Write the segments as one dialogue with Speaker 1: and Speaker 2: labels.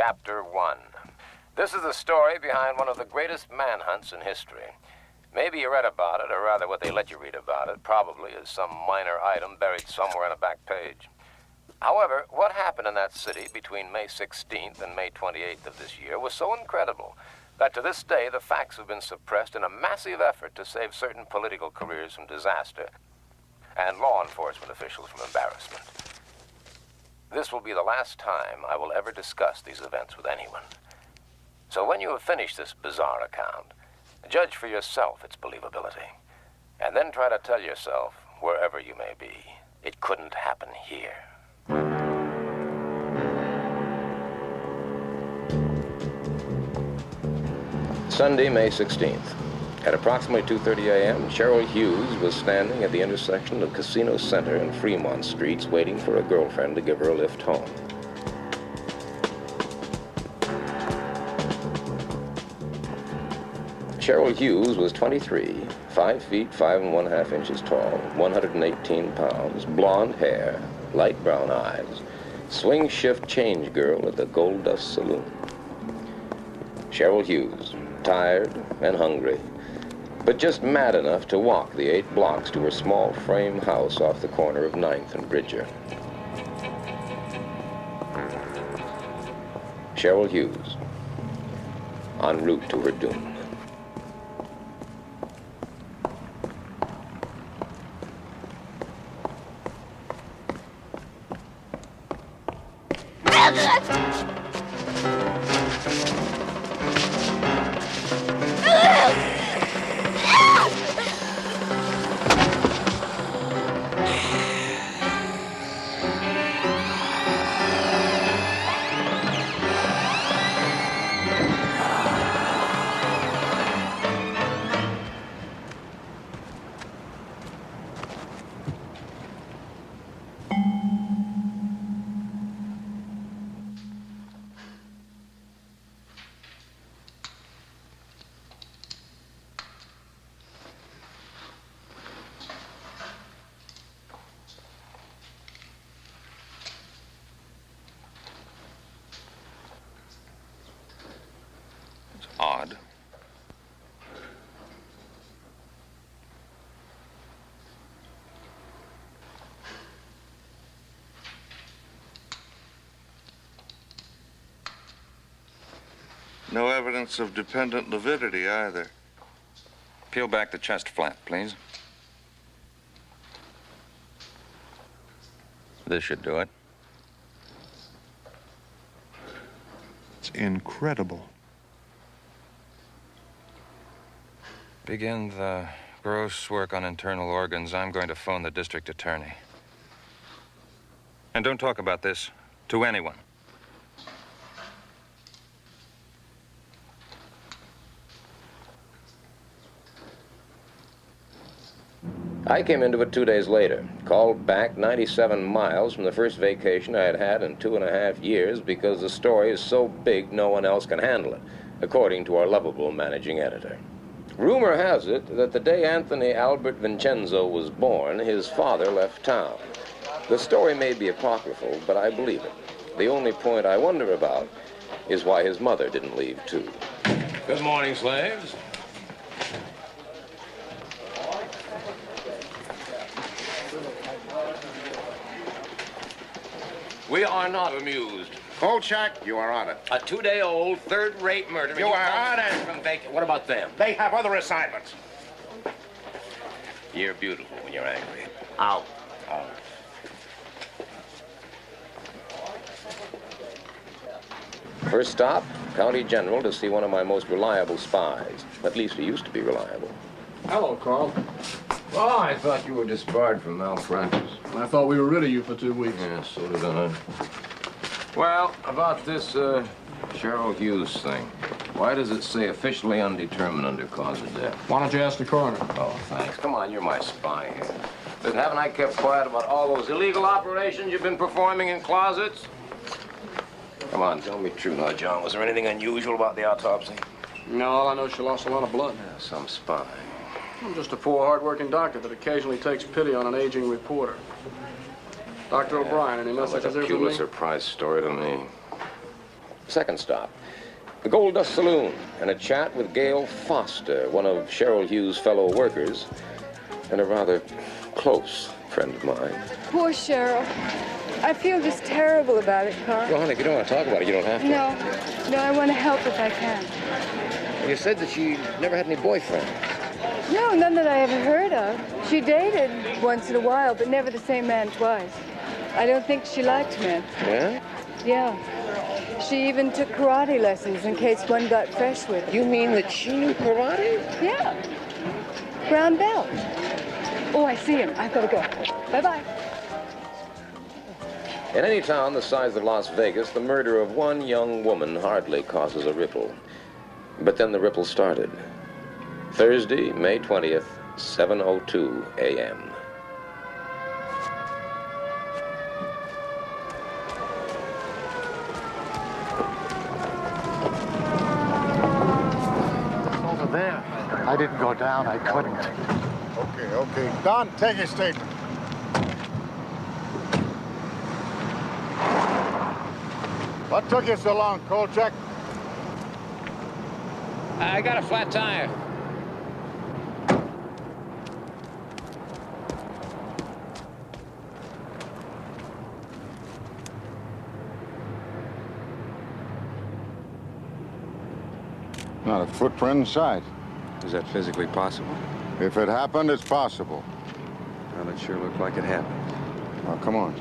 Speaker 1: Chapter 1. This is the story behind one of the greatest manhunts in history. Maybe you read about it, or rather what they let you read about it, probably as some minor item buried somewhere on a back page. However, what happened in that city between May 16th and May 28th of this year was so incredible that to this day the facts have been suppressed in a massive effort to save certain political careers from disaster and law enforcement officials from embarrassment. This will be the last time I will ever discuss these events with anyone. So when you have finished this bizarre account, judge for yourself its believability, and then try to tell yourself, wherever you may be, it couldn't happen here. Sunday, May 16th. At approximately 2:30 a.m., Cheryl Hughes was standing at the intersection of Casino Center and Fremont Streets waiting for a girlfriend to give her a lift home. Cheryl Hughes was 23, 5 feet 5 1/2 inches tall, 118 pounds, blonde hair, light brown eyes, swing shift change girl at the Gold Dust Saloon. Cheryl Hughes, tired and hungry, but just mad enough to walk the 8 blocks to her small frame house off the corner of 9th and Bridger. Cheryl Hughes, en route to her doom.
Speaker 2: Odd.
Speaker 3: No evidence of dependent lividity either.
Speaker 2: Peel back the chest flap, please. This should do it.
Speaker 3: It's incredible.
Speaker 2: Begin the gross work on internal organs. I'm going to phone the district attorney. And don't talk about this to anyone.
Speaker 1: I came into it 2 days later, called back 97 miles from the first vacation I had had in 2.5 years because the story is so big no one else can handle it, according to our lovable managing editor. Rumor has it that the day Anthony Albert Vincenzo was born, his father left town. The story may be apocryphal, but I believe it. The only point I wonder about is why his mother didn't leave too. Good morning, slaves. We are not amused.
Speaker 4: Kolchak, you are on it.
Speaker 1: A 2-day-old, third-rate murder.
Speaker 4: You are on it.
Speaker 1: From what about them?
Speaker 4: They have other assignments.
Speaker 1: You're beautiful when you're angry.
Speaker 4: Out.
Speaker 1: Out. First stop, County General to see one of my most reliable spies. At least he used to be reliable.
Speaker 5: Hello, Carl.
Speaker 1: Oh, I thought you were disbarred from malpractice.
Speaker 5: I thought we were rid of you for 2 weeks.
Speaker 1: Yeah, so did I. Well, about this, Cheryl Hughes thing. Why does it say officially undetermined under cause of death?
Speaker 5: Why don't you ask the coroner?
Speaker 1: Oh, thanks. Come on, you're my spy here. But haven't I kept quiet about all those illegal operations you've been performing in closets? Come on, tell me true now, John. Was there anything unusual about the autopsy?
Speaker 5: No, all I know is she lost a lot of blood.
Speaker 1: Yeah, some spy.
Speaker 5: I'm just a poor, hard-working doctor that occasionally takes pity on an aging reporter. Dr. O'Brien, any
Speaker 1: Sounds like
Speaker 5: messages
Speaker 1: a
Speaker 5: there for me?
Speaker 1: Pulitzer Prize story to me. Second stop, the Gold Dust Saloon, and a chat with Gail Foster, one of Cheryl Hughes' fellow workers, and a rather close friend of mine.
Speaker 6: Poor Cheryl. I feel just terrible about it, Carl.
Speaker 1: Well, honey, if you don't want to talk about it, you don't have to.
Speaker 6: No, I want to help if I can.
Speaker 1: You said that she never had any boyfriends.
Speaker 6: No, none that I ever heard of. She dated once in a while, but never the same man twice. I don't think she liked men.
Speaker 1: Yeah?
Speaker 6: Yeah. She even took karate lessons in case one got fresh with her.
Speaker 1: You mean that she knew karate?
Speaker 6: Yeah. Brown belt. Oh, I see him. I've got to go. Bye-bye.
Speaker 1: In any town the size of Las Vegas, the murder of one young woman hardly causes a ripple. But then the ripple started. Thursday, May 20th, 7:02 a.m.
Speaker 7: Over there. I didn't go down. I couldn't.
Speaker 4: Okay. Don, take your statement. What took you so long, Kolchak?
Speaker 1: I got a flat tire.
Speaker 4: Not a footprint inside.
Speaker 2: Is that physically possible?
Speaker 4: If it happened, it's possible.
Speaker 2: Well, it sure looked like it happened.
Speaker 4: Now, come on.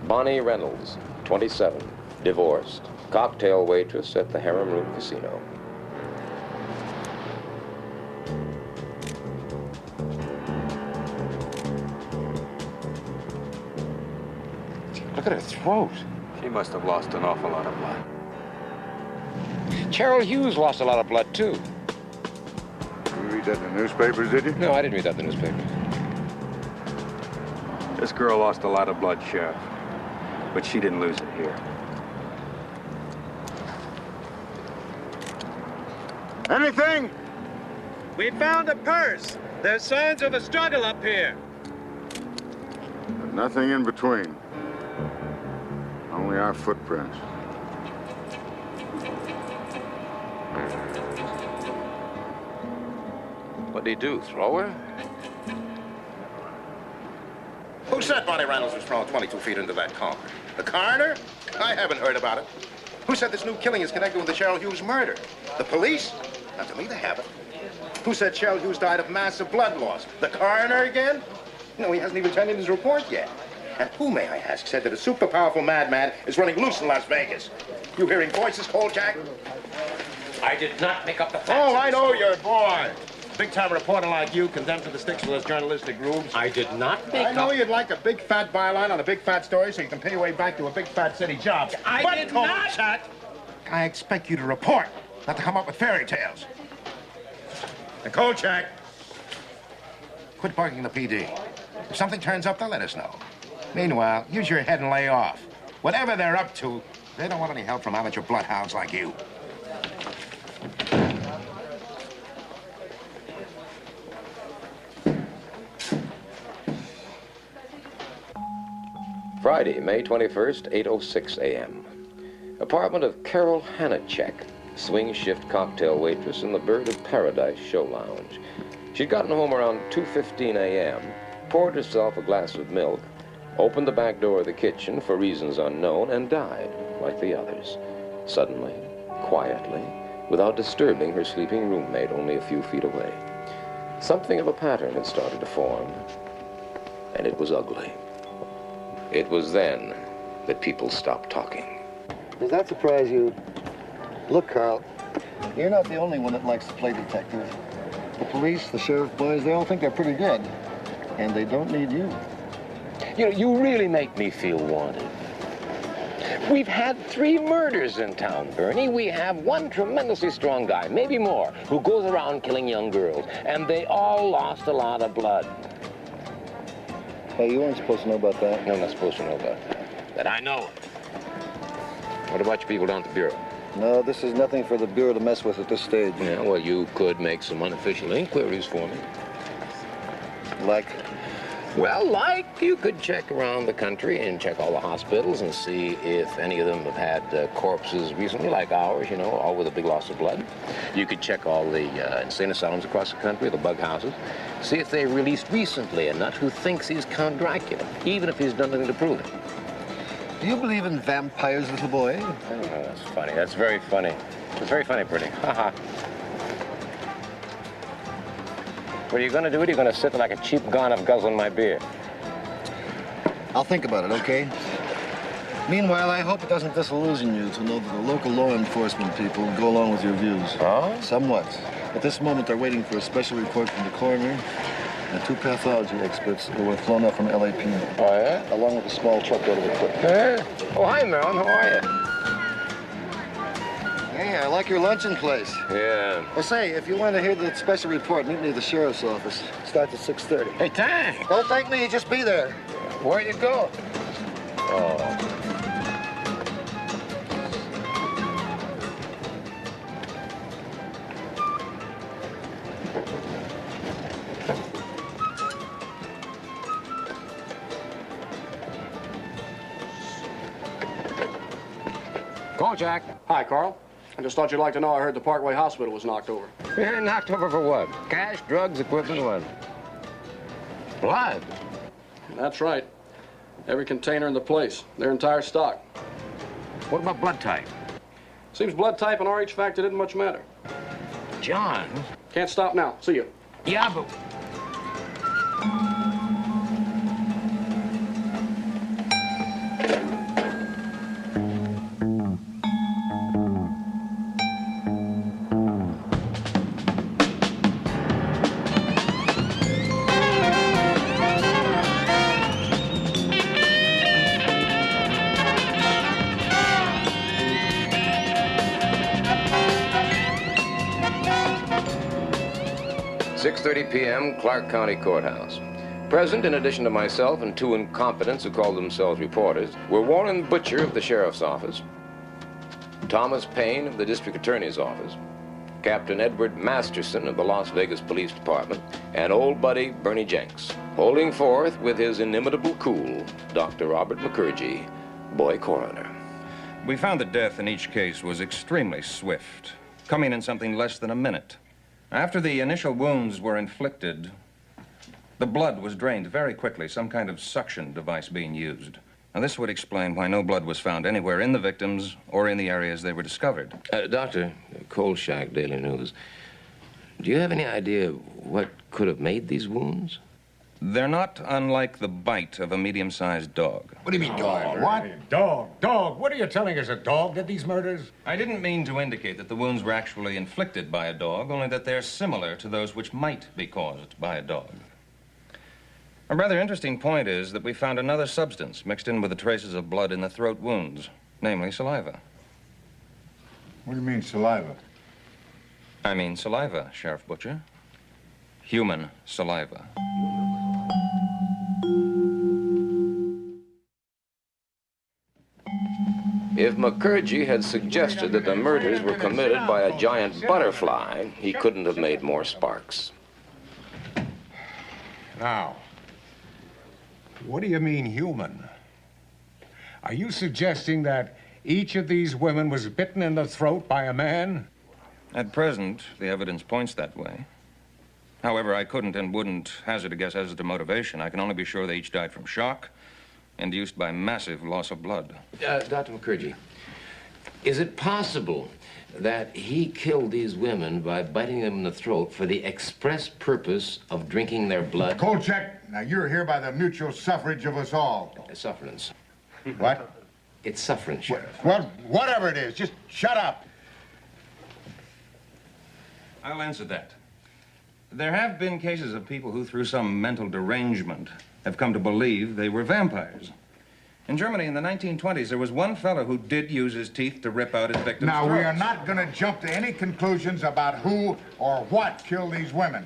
Speaker 1: Bonnie Reynolds, 27, divorced, cocktail waitress at the Harem Room Casino. Look at her throat.
Speaker 2: She must have lost an awful lot of blood.
Speaker 1: Cheryl Hughes lost a lot of blood, too.
Speaker 4: You read that in the newspapers, did you?
Speaker 1: No, I didn't read that in the newspaper.
Speaker 2: This girl lost a lot of blood, Sheriff. But she didn't lose it here.
Speaker 4: Anything?
Speaker 8: We found a purse. There's signs of a struggle up here.
Speaker 4: But nothing in between. Only our footprints.
Speaker 1: What'd he do, throw her?
Speaker 9: Who said Bonnie Reynolds was thrown 22 feet into that car? The coroner? I haven't heard about it. Who said this new killing is connected with the Cheryl Hughes murder? The police? Not to me, they haven't. Who said Cheryl Hughes died of massive blood loss? The coroner again? No, he hasn't even turned in his report yet. And who, may I ask, said that a super powerful madman is running loose in Las Vegas? You hearing voices, Kolchak?
Speaker 8: I did not make up the facts.
Speaker 9: Oh, I know your boy. Big-time reporter like you, condemned to the sticks for those journalistic grooves.
Speaker 8: I did not make
Speaker 9: I know
Speaker 8: up...
Speaker 9: you'd like a big fat byline on a big fat story so you can pay your way back to a big fat city job.
Speaker 8: I did not-
Speaker 9: Kolchak, I expect you to report, not to come up with fairy tales. And Kolchak, quit barking the PD. If something turns up, they'll let us know. Meanwhile, use your head and lay off. Whatever they're up to, they don't want any help from amateur bloodhounds like you.
Speaker 1: Friday, May 21st, 8:06 a.m. Apartment of Carol Hanachek, swing shift cocktail waitress in the Bird of Paradise show lounge. She'd gotten home around 2:15 a.m., poured herself a glass of milk, opened the back door of the kitchen for reasons unknown, and died like the others. Suddenly, quietly, without disturbing her sleeping roommate only a few feet away. Something of a pattern had started to form, and it was ugly. It was then that people stopped talking.
Speaker 7: Does that surprise you? Look, Carl, you're not the only one that likes to play detective. The police, the sheriff boys, they all think they're pretty good. And they don't need you.
Speaker 1: You know, you really make me feel wanted. We've had 3 murders in town, Bernie. We have one tremendously strong guy, maybe more, who goes around killing young girls. And they all lost a lot of blood.
Speaker 7: Hey, you weren't supposed to know about that.
Speaker 1: No, I'm not supposed to know about that. That I know it. What about you people down at the Bureau?
Speaker 7: No, this is nothing for the Bureau to mess with at this stage.
Speaker 1: Yeah, well, you could make some unofficial inquiries for me.
Speaker 7: Like?
Speaker 1: Well, like, you could check around the country and check all the hospitals and see if any of them have had corpses recently, like ours, you know, all with a big loss of blood. You could check all the insane asylums across the country, the bug houses, see if they released recently a nut who thinks he's Count Dracula, even if he's done nothing to prove it.
Speaker 7: Do you believe in vampires, little boy?
Speaker 1: Oh, that's funny. That's very funny. It's very funny, Pretty. Ha-ha. What are you going to do? Are you going to sit like a cheap gonoph guzzling my beer?
Speaker 7: I'll think about it, okay? Meanwhile, I hope it doesn't disillusion you to know that the local law enforcement people go along with your views.
Speaker 1: Oh?
Speaker 7: Somewhat. At this moment, they're waiting for a special report from the coroner and 2 pathology experts who were flown up from LAPD.
Speaker 1: Oh, yeah?
Speaker 7: Along with a small truckload of equipment.
Speaker 1: Hey. Oh, hi, Marilyn. How are you?
Speaker 7: Hey, I like your luncheon place.
Speaker 1: Yeah.
Speaker 7: Well, say, if you want to hear the special report, meet me at the sheriff's office. Starts at 6:30.
Speaker 1: Hey, thanks.
Speaker 7: Don't thank me, just be there.
Speaker 1: Where you go? Oh. Call, Jack.
Speaker 5: Hi, Carl. I just thought you'd like to know I heard the Parkway Hospital was knocked over.
Speaker 1: Yeah, knocked over for what? Cash, drugs, equipment, what? Blood?
Speaker 5: That's right. Every container in the place. Their entire stock.
Speaker 1: What about blood type?
Speaker 5: Seems blood type and RH factor didn't much matter.
Speaker 1: John?
Speaker 5: Can't stop now. See you.
Speaker 1: Yeah, but... p.m., Clark County Courthouse. Present, in addition to myself and 2 incompetents who called themselves reporters, were Warren Butcher of the Sheriff's Office, Thomas Payne of the District Attorney's Office, Captain Edward Masterson of the Las Vegas Police Department, and old buddy Bernie Jenks, holding forth with his inimitable cool, Dr. Robert McCurgy, boy coroner.
Speaker 2: We found that death in each case was extremely swift, coming in something less than a minute. After the initial wounds were inflicted, the blood was drained very quickly, some kind of suction device being used. Now, this would explain why no blood was found anywhere in the victims or in the areas they were discovered.
Speaker 1: Doctor, Cold Shack Daily News, do you have any idea what could have made these wounds?
Speaker 2: They're not unlike the bite of a medium-sized dog.
Speaker 10: What do you mean, dog? What? Dog. What are you telling us? A dog did these murders?
Speaker 2: I didn't mean to indicate that the wounds were actually inflicted by a dog, only that they're similar to those which might be caused by a dog. A rather interesting point is that we found another substance mixed in with the traces of blood in the throat wounds, namely saliva.
Speaker 10: What do you mean, saliva?
Speaker 2: I mean saliva, Sheriff Butcher. Human saliva.
Speaker 1: If McCurgy had suggested that the murders were committed by a giant butterfly, he couldn't have made more sparks.
Speaker 10: Now, what do you mean human? Are you suggesting that each of these women was bitten in the throat by a man?
Speaker 2: At present, the evidence points that way. However, I couldn't and wouldn't hazard a guess as to motivation. I can only be sure they each died from shock, induced by massive loss of blood.
Speaker 1: Dr. McCurgy, is it possible that he killed these women by biting them in the throat for the express purpose of drinking their blood?
Speaker 4: Kolchak, now you're here by the mutual suffrage of us all.
Speaker 1: Sufferance.
Speaker 4: What?
Speaker 1: It's sufferance, Sheriff.
Speaker 4: Well, whatever it is, just shut up.
Speaker 2: I'll answer that. There have been cases of people who, through some mental derangement, have come to believe they were vampires. In Germany in the 1920s, there was one fellow who did use his teeth to rip out his victims'
Speaker 4: Now, we
Speaker 2: throats.
Speaker 4: are not going to jump to any conclusions about who or what killed these women.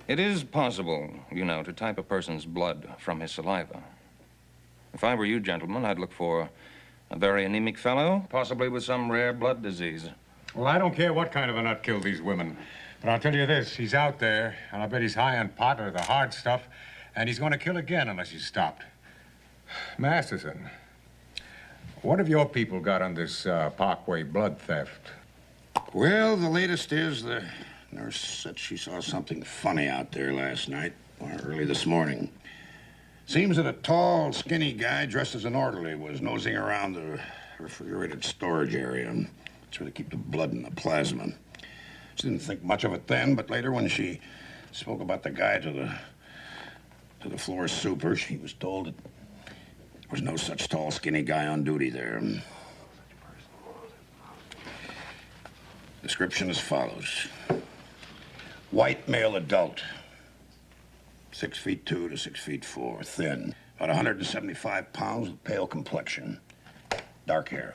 Speaker 2: It is possible, you know, to type a person's blood from his saliva. If I were you, gentlemen, I'd look for a very anemic fellow, possibly with some rare blood disease.
Speaker 10: Well, I don't care what kind of a nut killed these women. But I'll tell you this, he's out there, and I bet he's high on pot or the hard stuff, and he's going to kill again unless he's stopped. Masterson, what have your people got on this Parkway blood theft?
Speaker 11: Well, the latest is the nurse said she saw something funny out there last night, or early this morning. Seems that a tall, skinny guy dressed as an orderly was nosing around the refrigerated storage area. That's where they keep the blood and the plasma. She didn't think much of it then, but later when she spoke about the guy to the floor super, she was told that there was no such tall, skinny guy on duty there. Description as follows. White male adult. 6'2" to 6'4", thin. About 175 pounds with pale complexion. Dark hair.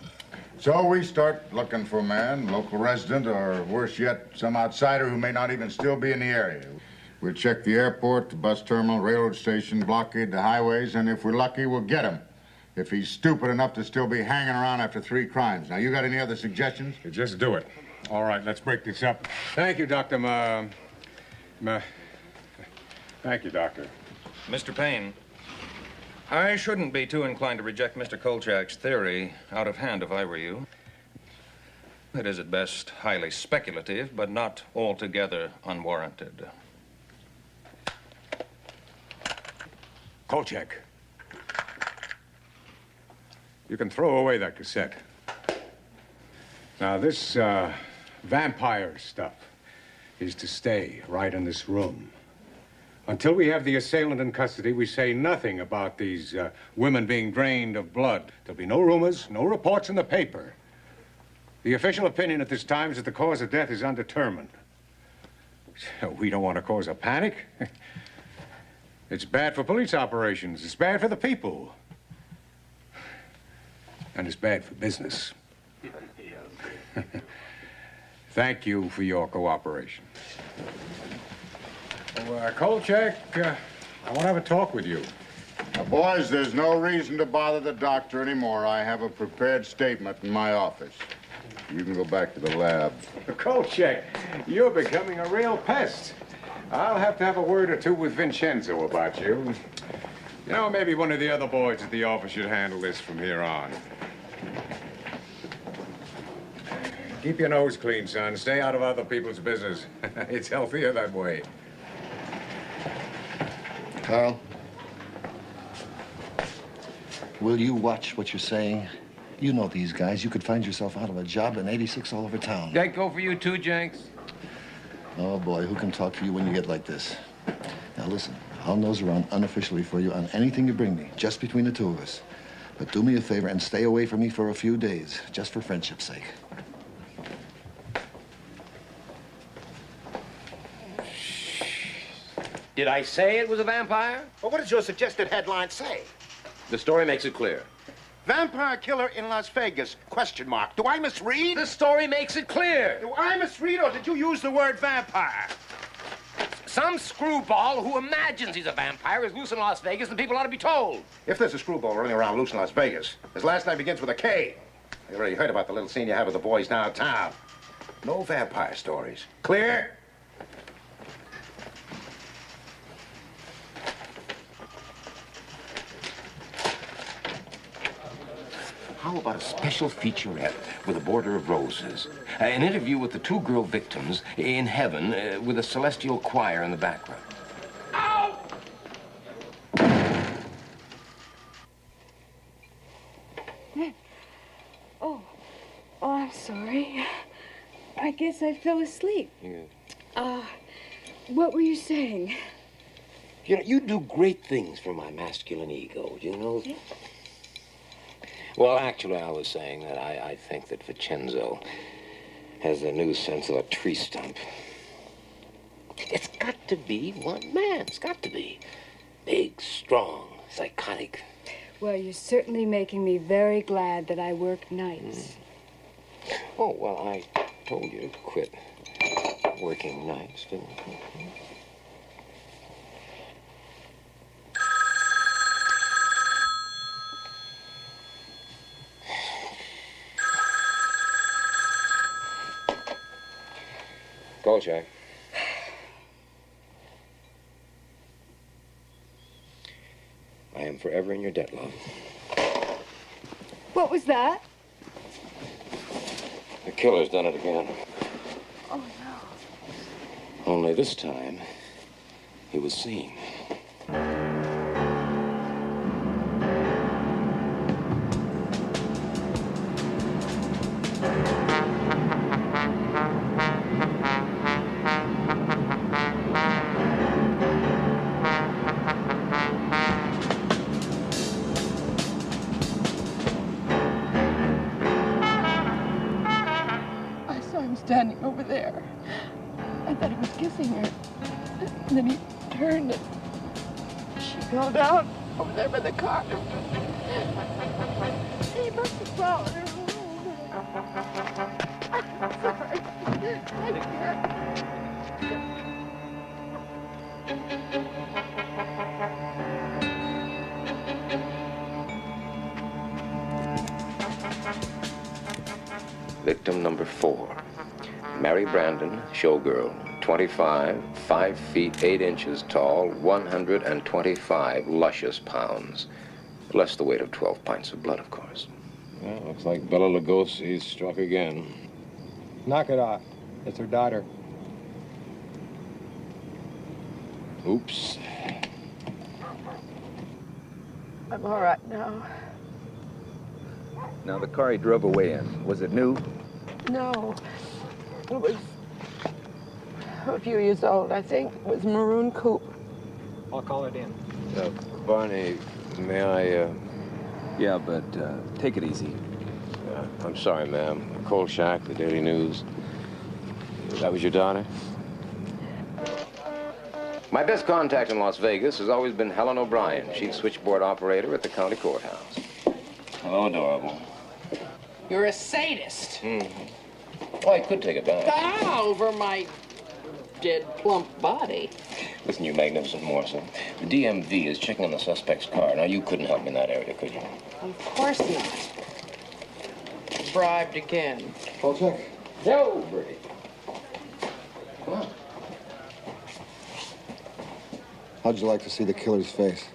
Speaker 4: So we start looking for a man, local resident, or worse yet, some outsider who may not even still be in the area. We'll check the airport, the bus terminal, railroad station, blockade the highways, and if we're lucky, we'll get him. If he's stupid enough to still be hanging around after 3 crimes. Now, you got any other suggestions?
Speaker 10: Just do it. All right, let's break this up. Thank you, Dr. Thank you, Doctor.
Speaker 2: Mr. Payne, I shouldn't be too inclined to reject Mr. Kolchak's theory out of hand if I were you. It is at best highly speculative, but not altogether unwarranted.
Speaker 10: Kolchak. You can throw away that cassette. Now, this vampire stuff is to stay right in this room. Until we have the assailant in custody, we say nothing about these women being drained of blood. There'll be no rumors, no reports in the paper. The official opinion at this time is that the cause of death is undetermined. We don't want to cause a panic. It's bad for police operations. It's bad for the people. And it's bad for business. Thank you for your cooperation. Well, Kolchak, I want to have a talk with you.
Speaker 4: Now, boys, there's no reason to bother the doctor anymore. I have a prepared statement in my office. You can go back to the lab.
Speaker 10: Kolchak, you're becoming a real pest. I'll have to have a word or two with Vincenzo about you. You know, maybe one of the other boys at the office should handle this from here on. Keep your nose clean, son. Stay out of other people's business. It's healthier that way.
Speaker 7: Carl, will you watch what you're saying? You know these guys. You could find yourself out of a job in 86 all over town.
Speaker 1: That go for you too, Jenks?
Speaker 7: Oh, boy, who can talk for you when you get like this? Now, listen, I'll nose around unofficially for you on anything you bring me, just between the two of us. But do me a favor and stay away from me for a few days, just for friendship's sake.
Speaker 1: Did I say it was a vampire?
Speaker 9: Well, what does your suggested headline say?
Speaker 1: The story makes it clear.
Speaker 9: Vampire killer in Las Vegas, question mark. Do I misread?
Speaker 1: The story makes it clear.
Speaker 9: Do I misread, or did you use the word vampire?
Speaker 1: Some screwball who imagines he's a vampire is loose in Las Vegas, and people ought to be told.
Speaker 9: If there's a screwball running around loose in Las Vegas, his last name begins with a K. You already heard about the little scene you had with the boys downtown. No vampire stories. Clear?
Speaker 1: How about a special featurette with a border of roses? An interview with the 2 girl victims in heaven with a celestial choir in the background. Ow!
Speaker 6: Oh, I'm sorry. I guess I fell asleep. What were you saying?
Speaker 1: You know, you do great things for my masculine ego, you know? Well, actually, I was saying that I think that Vincenzo has a new sense of a tree stump. It's got to be one man. It's got to be. Big, strong, psychotic.
Speaker 6: Well, you're certainly making me very glad that I work nights.
Speaker 1: Oh, well, I told you to quit working nights, didn't I? Kolchak. forever in your debt, love.
Speaker 6: What was that?
Speaker 1: The killer's done it again.
Speaker 6: Oh, no.
Speaker 1: Only this time, he was seen.
Speaker 6: Standing over there. I thought he was kissing her. And then he turned and she fell down over there by the car. He must have followed her home. I'm sorry. I can't.
Speaker 1: Victim number 4. Mary Brandon, showgirl, 25, 5 feet 8 inches tall, 125 luscious pounds. Less the weight of 12 pints of blood, of course. Well, looks like Bela Lugosi's struck again.
Speaker 12: Knock it off. It's her daughter.
Speaker 1: Oops.
Speaker 6: I'm all right now.
Speaker 13: Now, the car he drove away in, was it new?
Speaker 6: No. It was a few years old, I think. It was a maroon coupe.
Speaker 12: I'll call it in.
Speaker 1: Barney, may I,
Speaker 13: Yeah, but take it easy.
Speaker 1: I'm sorry, ma'am. Kolchak, the Daily News. That was your daughter? My best contact in Las Vegas has always been Helen O'Brien, chief switchboard operator at the county courthouse. Hello, adorable.
Speaker 14: You're a sadist.
Speaker 1: Oh, I could take a bath.
Speaker 14: Ah, over my dead, plump body.
Speaker 1: Listen, you magnificent morsel. The DMV is checking on the suspect's car. Now, you couldn't help me in that area, could you?
Speaker 14: Of course not. Bribed again.
Speaker 7: Kolchak?
Speaker 1: No, Bertie. Come on.
Speaker 7: How'd you like to see the killer's face?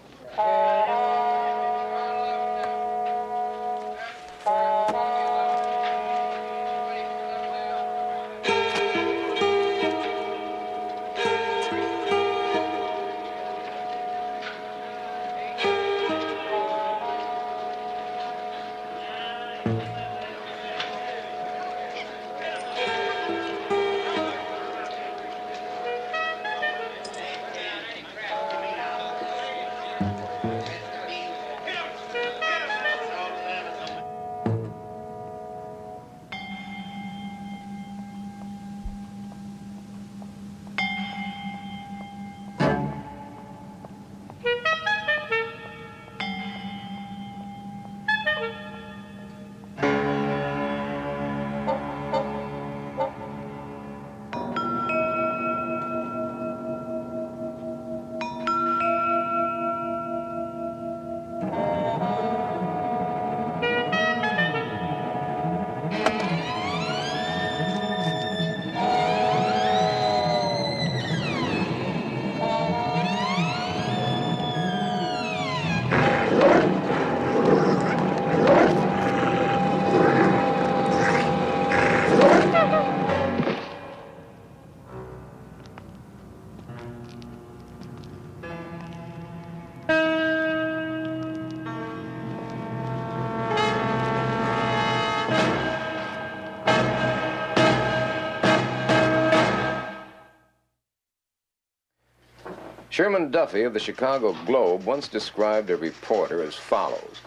Speaker 1: Sherman Duffy of the Chicago Globe once described a reporter as follows.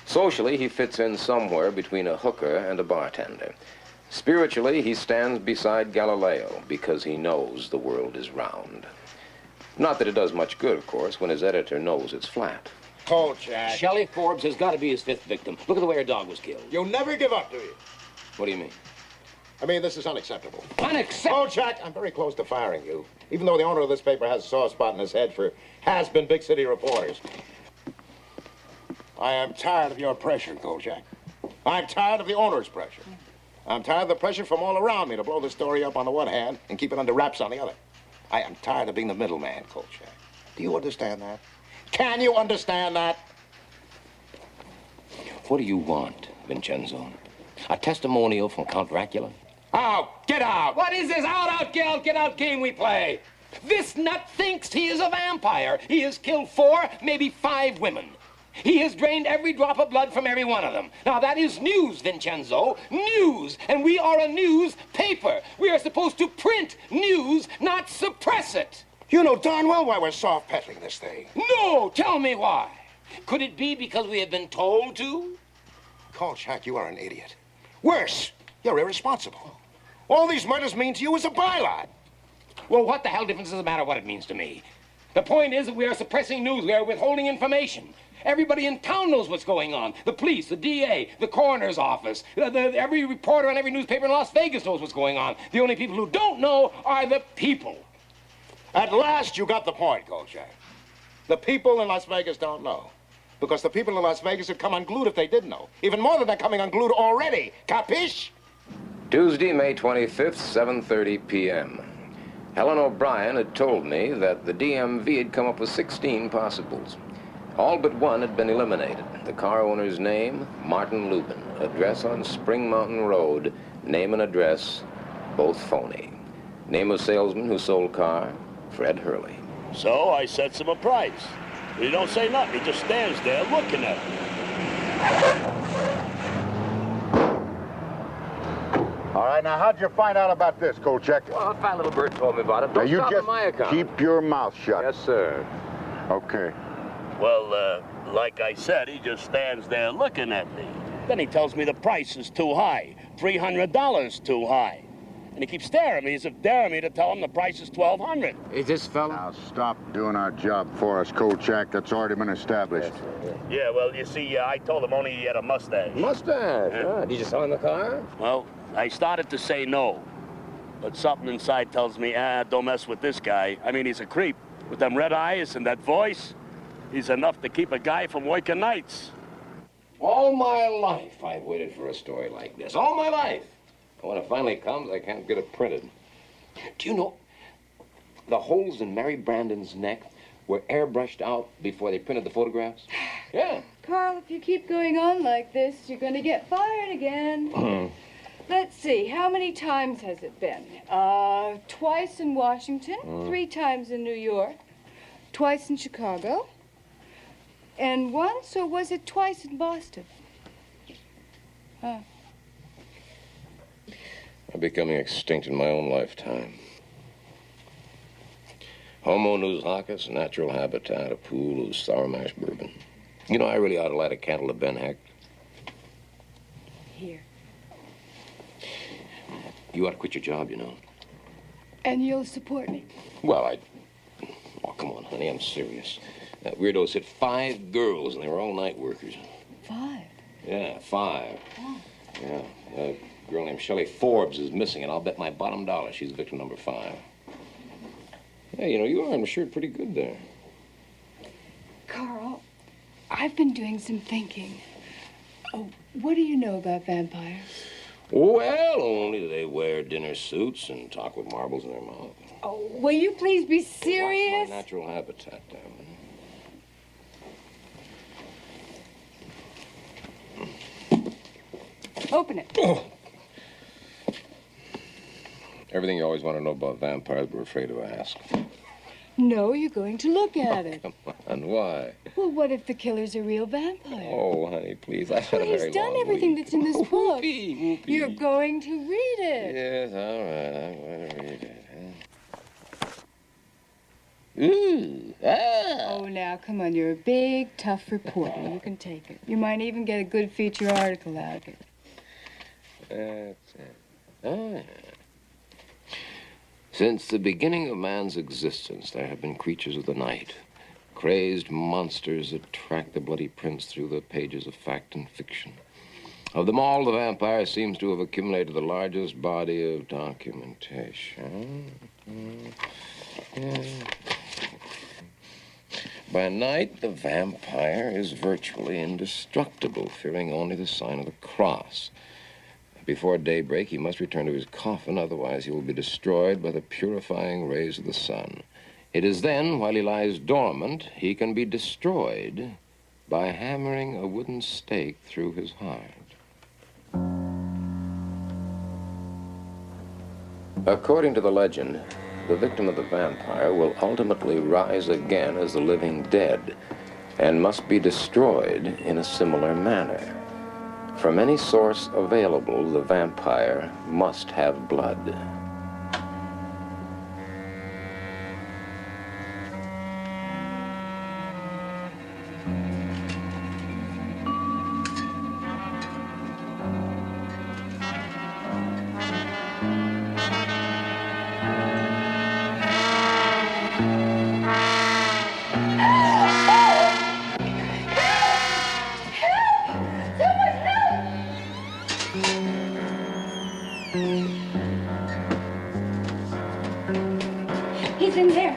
Speaker 1: Socially, he fits in somewhere between a hooker and a bartender. Spiritually, he stands beside Galileo because he knows the world is round. Not that it does much good, of course, when his editor knows it's flat.
Speaker 9: Kolchak.
Speaker 15: Shelley Forbes has got to be his 5th victim. Look at the way her dog was killed.
Speaker 9: You'll never give up, do you?
Speaker 1: What do you mean?
Speaker 9: I mean, this is unacceptable.
Speaker 15: Unacceptable?
Speaker 9: Kolchak, I'm very close to firing you, even though the owner of this paper has a soft spot in his head for has-been big city reporters. I am tired of your pressure, Kolchak. I'm tired of the owner's pressure. I'm tired of the pressure from all around me to blow the story up on the one hand and keep it under wraps on the other. I am tired of being the middleman, Kolchak. Do you understand that? Can you understand that?
Speaker 1: What do you want, Vincenzo? A testimonial from Count Dracula? Out! Get out! What is this get out game we play? This nut thinks he is a vampire. He has killed 4, maybe 5 women. He has drained every drop of blood from every one of them. Now, that is news, Vincenzo. News. And we are a newspaper. We are supposed to print news, not suppress it.
Speaker 9: You know darn well why we're soft peddling this thing.
Speaker 1: No! Tell me why. Could it be because we have been told to?
Speaker 9: Kolchak, you are an idiot. Worse, you're irresponsible. All these murders mean to you is a byline.
Speaker 1: Well, what the hell difference does it matter what it means to me? The point is that we are suppressing news. We are withholding information. Everybody in town knows what's going on. The police, the DA, the coroner's office, every reporter on every newspaper in Las Vegas knows what's going on. The only people who don't know are the people.
Speaker 9: At last you got the point, Kolchak. The people in Las Vegas don't know. Because the people in Las Vegas would come unglued if they did know. Even more than they're coming unglued already. Capiche?
Speaker 1: Tuesday, May 25th, 7:30 p.m. Helen O'Brien had told me that the DMV had come up with 16 possibles. All but one had been eliminated. The car owner's name, Martin Lubin. Address on Spring Mountain Road. Name and address, both phony. Name of salesman who sold car, Fred Hurley.
Speaker 16: So I sets him a price. He don't say nothing. He just stands there looking at me.
Speaker 4: All right, now, how'd you find out about this, Kolchak?
Speaker 1: Well, a fat little bird told me about it.
Speaker 4: Now,
Speaker 1: Don't
Speaker 4: you
Speaker 1: stop
Speaker 4: just
Speaker 1: on my account.
Speaker 4: keep your mouth shut.
Speaker 1: Yes, sir.
Speaker 4: Okay.
Speaker 16: Well, like I said, he just stands there looking at me. Then he tells me the price is too high, $300 too high. And he keeps staring at me as if daring me to tell him the price is $1,200.
Speaker 1: Is this fella?
Speaker 4: Now, stop doing our job for us, Kolchak. That's already been established.
Speaker 16: Yeah, well, you see, I told him only he had a mustache.
Speaker 1: Mustache? Ah, did you sell him the car?
Speaker 16: Well, I started to say no. But something inside tells me, don't mess with this guy. I mean, he's a creep. With them red eyes and that voice, he's enough to keep a guy from working nights.
Speaker 1: All my life, I've waited for a story like this. All my life. And when it finally comes, I can't get it printed. Do you know, the holes in Mary Brandon's neck were airbrushed out before they printed the photographs? Yeah.
Speaker 17: Carl, if you keep going on like this, you're going to get fired again. Let's see, how many times has it been? Twice in Washington, 3 times in New York, twice in Chicago, and once, or was it twice in Boston? Huh.
Speaker 1: I'm becoming extinct in my own lifetime. Homo nous hocus, natural habitat, a pool of sour mash bourbon. You know, I really ought to light a candle to Ben Hecht.
Speaker 17: Here.
Speaker 1: You ought to quit your job, you know.
Speaker 17: And you'll support me?
Speaker 1: Well, Oh, come on, honey, I'm serious. That weirdo's hit 5 girls, and they were all night workers.
Speaker 17: 5?
Speaker 1: Yeah, 5.
Speaker 17: Oh.
Speaker 1: Yeah, a girl named Shelley Forbes is missing, and I'll bet my bottom dollar she's victim number 5. Yeah, you know, you ironed my shirt pretty good there.
Speaker 17: Carl, I've been doing some thinking. Oh, what do you know about vampires?
Speaker 1: Well, only they wear dinner suits and talk with marbles in their mouth.
Speaker 17: Oh, will you please be serious?
Speaker 1: Watch my natural habitat, damn it.
Speaker 17: Open it.
Speaker 1: Oh. Everything you always want to know about vampires, but we're afraid to ask.
Speaker 17: No, you're going to look at it.
Speaker 1: Come on, why?
Speaker 17: Well, what if the killer's a real vampire?
Speaker 1: Oh, honey, please. I've had a very
Speaker 17: He's done
Speaker 1: long
Speaker 17: everything
Speaker 1: week.
Speaker 17: that's in this book.
Speaker 1: Whoopee.
Speaker 17: You're going to read it.
Speaker 1: Yes, all right. I'm going to read it. Ooh, ah.
Speaker 17: Oh, now, come on. You're a big, tough reporter. You can take it. You might even get a good feature article out of it.
Speaker 1: That's it. Ah. Since the beginning of man's existence, there have been creatures of the night, crazed monsters that track the bloody prints through the pages of fact and fiction. Of them all, the vampire seems to have accumulated the largest body of documentation. Yeah. By night, the vampire is virtually indestructible, fearing only the sign of the cross. Before daybreak, he must return to his coffin, otherwise he will be destroyed by the purifying rays of the sun. It is then, while he lies dormant, he can be destroyed by hammering a wooden stake through his heart. According to the legend, the victim of the vampire will ultimately rise again as the living dead and must be destroyed in a similar manner. From any source available, the vampire must have blood.
Speaker 17: He's in there.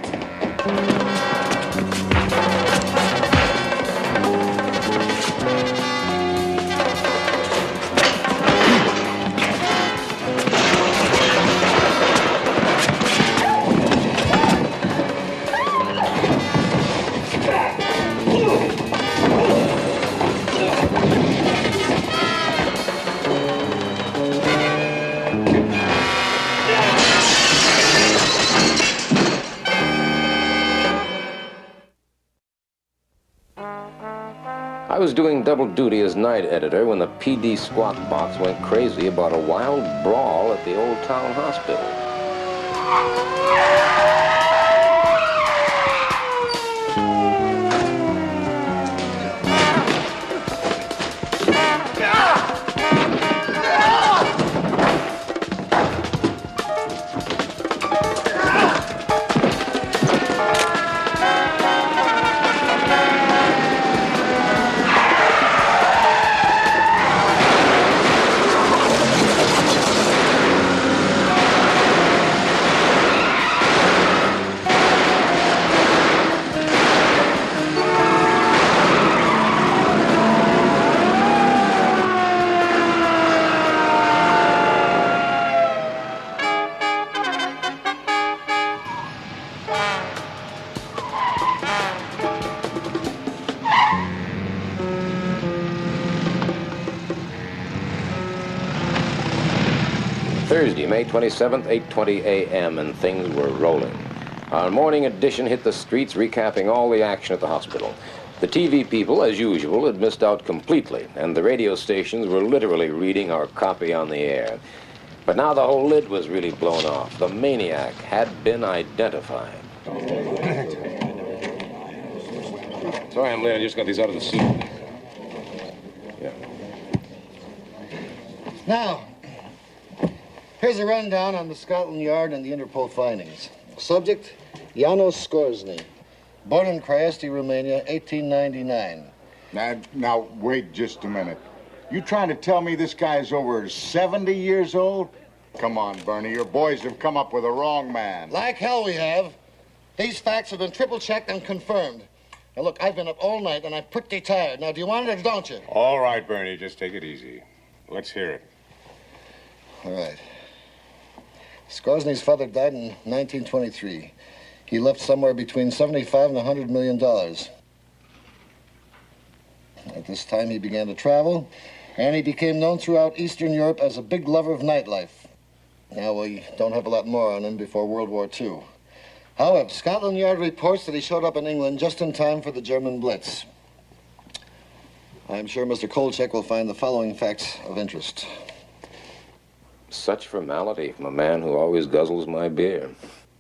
Speaker 1: I was doing double duty as night editor when the PD squawk box went crazy about a wild brawl at the Old Town Hospital. Thursday, May 27th, 8:20 a.m., and things were rolling. Our morning edition hit the streets, recapping all the action at the hospital. The TV people, as usual, had missed out completely, and the radio stations were literally reading our copy on the air. But now the whole lid was really blown off. The maniac had been identified. Sorry I'm late. I just got these out of the suit. Yeah.
Speaker 7: Now, here's a rundown on the Scotland Yard and the Interpol findings. Subject, Janos Skorzny. Born in Craiesti, Romania, 1899.
Speaker 4: Now, wait just a minute. You trying to tell me this guy's over 70 years old? Come on, Bernie, your boys have come up with a wrong man.
Speaker 7: Like hell we have. These facts have been triple-checked and confirmed. Now, look, I've been up all night, and I'm pretty tired. Now, do you want it or don't you?
Speaker 10: All right, Bernie, just take it easy. Let's hear it.
Speaker 7: All right. Skorzny's father died in 1923. He left somewhere between $75 and $100 million. At this time, he began to travel, and he became known throughout Eastern Europe as a big lover of nightlife. Now, we don't have a lot more on him before World War II. However, Scotland Yard reports that he showed up in England just in time for the German Blitz. I'm sure Mr. Kolchak will find the following facts of interest.
Speaker 1: Such formality from a man who always guzzles my beer.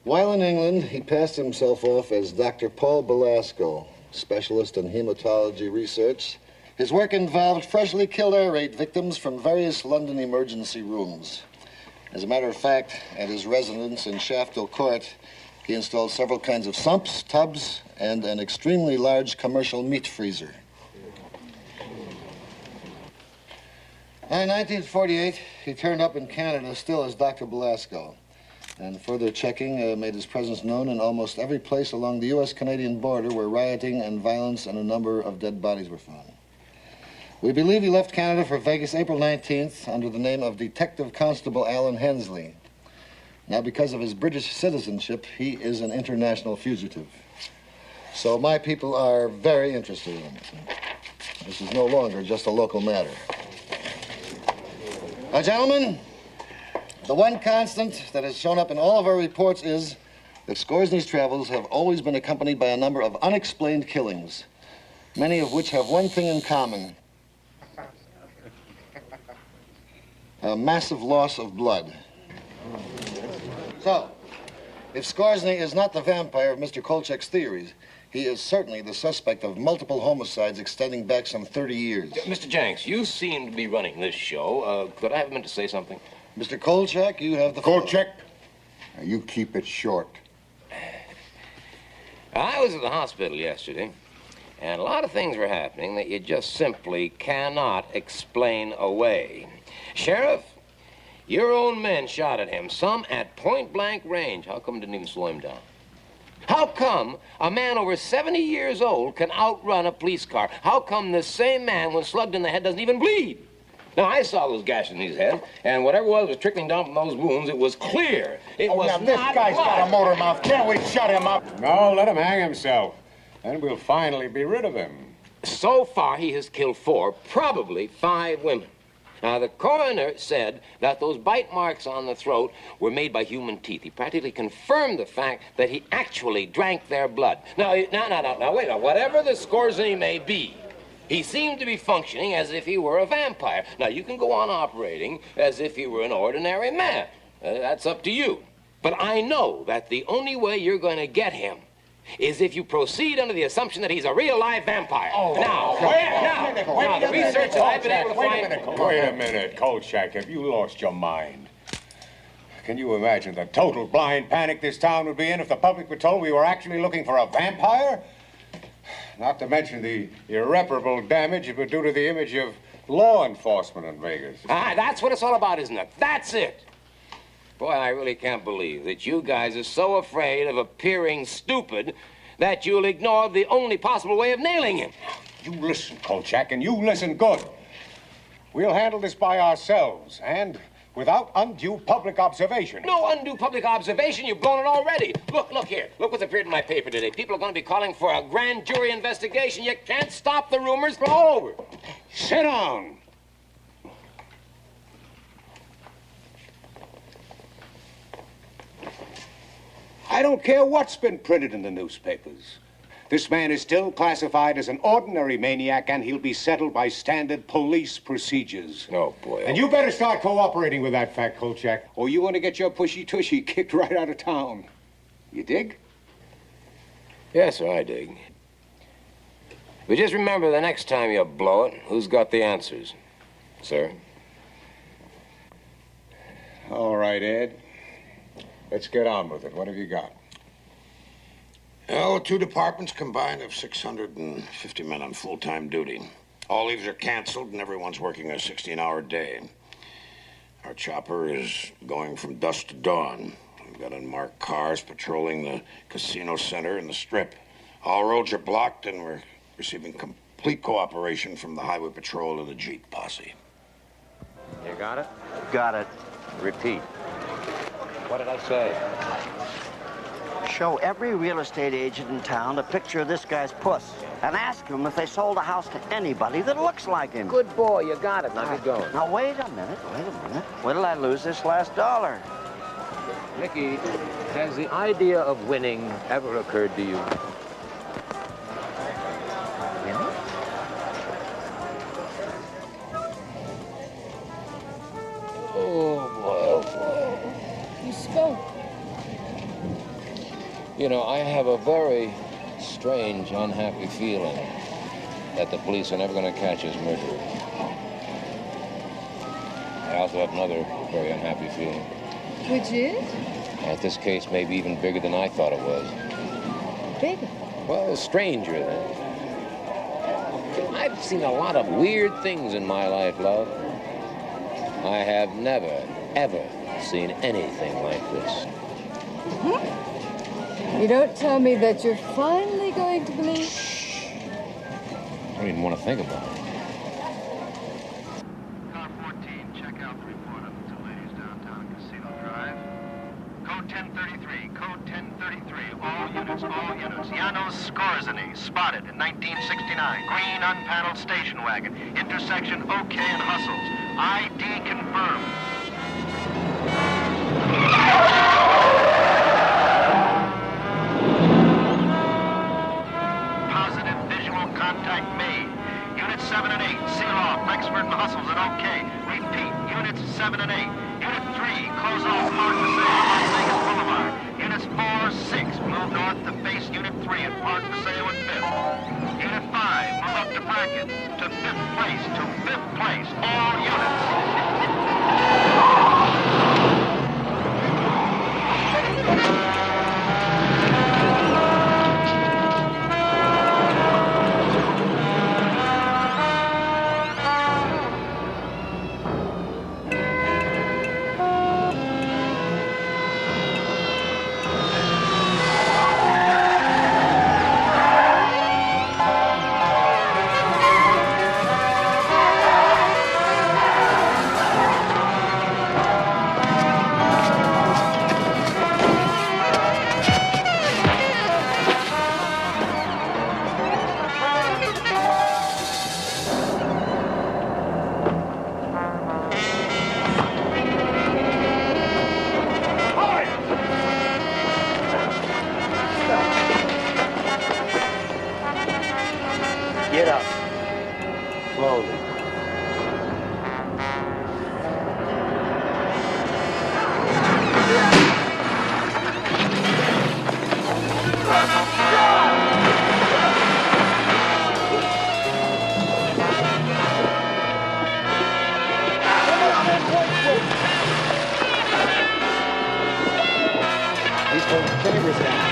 Speaker 7: While in England, he passed himself off as Dr. Paul Belasco, specialist in hematology research. His work involved freshly killed air raid victims from various London emergency rooms. As a matter of fact, at his residence in Shafto Court, he installed several kinds of sumps, tubs, and an extremely large commercial meat freezer. In 1948, he turned up in Canada still as Dr. Belasco, and further checking made his presence known in almost every place along the U.S.-Canadian border where rioting and violence and a number of dead bodies were found. We believe he left Canada for Vegas April 19th under the name of Detective Constable Alan Hensley. Now, because of his British citizenship, he is an international fugitive. So my people are very interested in him. This is no longer just a local matter. Now, gentlemen, the one constant that has shown up in all of our reports is that Skorzny's travels have always been accompanied by a number of unexplained killings, many of which have one thing in common: a massive loss of blood. So, if Skorzny is not the vampire of Mr. Kolchak's theories, he is certainly the suspect of multiple homicides extending back some 30 years.
Speaker 1: Mr. Jenks, you seem to be running this show. Could I have a minute to say something?
Speaker 7: Mr. Kolchak, you have the...
Speaker 4: Kolchak? Now, you keep it short.
Speaker 1: I was at the hospital yesterday, and a lot of things were happening that you just simply cannot explain away. Sheriff, your own men shot at him, some at point-blank range. How come it didn't even slow him down? How come a man over 70 years old can outrun a police car? How come the same man, when slugged in the head, doesn't even bleed? Now, I saw those gashes in his head, and whatever was trickling down from those wounds, it was clear. It was
Speaker 4: now, this guy's got a motor mouth. Can't we shut him up?
Speaker 10: No, let him hang himself. Then we'll finally be rid of him.
Speaker 1: So far, he has killed 4, probably 5 women. Now, the coroner said that those bite marks on the throat were made by human teeth. He practically confirmed the fact that he actually drank their blood. Now, wait, now, whatever the Skorzny may be, he seemed to be functioning as if he were a vampire. Now, you can go on operating as if he were an ordinary man. That's up to you. But I know that the only way you're going to get him is if you proceed under the assumption that he's a real live vampire. Now, the research that I've been able to find...
Speaker 10: Wait a minute, Kolchak, have you lost your mind? Can you imagine the total blind panic this town would be in if the public were told we were actually looking for a vampire? Not to mention the irreparable damage it would do to the image of law enforcement in Vegas.
Speaker 1: That's what it's all about, isn't it? That's it. Boy, I really can't believe that you guys are so afraid of appearing stupid that you'll ignore the only possible way of nailing him.
Speaker 10: You listen, Kolchak, and you listen good. We'll handle this by ourselves, and without undue public observation.
Speaker 1: No undue public observation. You've blown it already. Look here. Look what's appeared in my paper today. People are going to be calling for a grand jury investigation. You can't stop the rumors from all over.
Speaker 10: Sit down. I don't care what's been printed in the newspapers. This man is still classified as an ordinary maniac, and he'll be settled by standard police procedures.
Speaker 1: Oh, boy.
Speaker 10: And you better start cooperating with that fact, Kolchak, or you want to get your pushy-tushy kicked right out of town. You dig?
Speaker 1: Yes, sir, I dig. But just remember, the next time you blow it, who's got the answers, sir?
Speaker 10: All right, Ed. Let's get on with it. What have you got?
Speaker 11: Well, the 2 departments combined have 650 men on full-time duty. All leaves are canceled, and everyone's working a 16-hour day. Our chopper is going from dusk to dawn. We've got unmarked cars patrolling the casino center and the Strip. All roads are blocked, and we're receiving complete cooperation from the Highway Patrol and the Jeep posse.
Speaker 1: You got it?
Speaker 18: Got it.
Speaker 1: Repeat. What did I say?
Speaker 18: Show every real estate agent in town a picture of this guy's puss and ask them if they sold a house to anybody that looks like him.
Speaker 1: Good boy, you got it. Now get going.
Speaker 18: Now, wait a minute. When did I lose this last dollar?
Speaker 1: Nicky, has the idea of winning ever occurred to you?
Speaker 6: You spoke.
Speaker 1: You know, I have a very strange, unhappy feeling that the police are never going to catch his murderer. I also have another very unhappy feeling.
Speaker 6: Which is?
Speaker 1: That this case may be even bigger than I thought it was.
Speaker 6: Bigger?
Speaker 1: Well, stranger then. I've seen a lot of weird things in my life, love. I have never, ever seen anything like this.
Speaker 6: You don't tell me that you're finally going to believe?
Speaker 1: I don't even want to think about it.
Speaker 19: Car 14, check out the report of the 2 ladies downtown Casino Drive. Code 1033, code 1033. All units units, all units. Janos Skorzeny, spotted in 1969. Green unpaneled station wagon. Intersection OK and Hustles. ID confirmed. Positive visual contact made. Units 7 and 8, seal off. Rexford and Hustles at OK. Repeat, units 7 and 8. Unit 3, close off Park Paseo, Las Vegas Boulevard. Units 4, 6, move north to face Unit 3 at Park Paseo and 5th. Unit 5, move up to Bracken. To 5th place, to 5th place. All units.
Speaker 18: Get up. Slowly.
Speaker 12: He's holding the cameras down.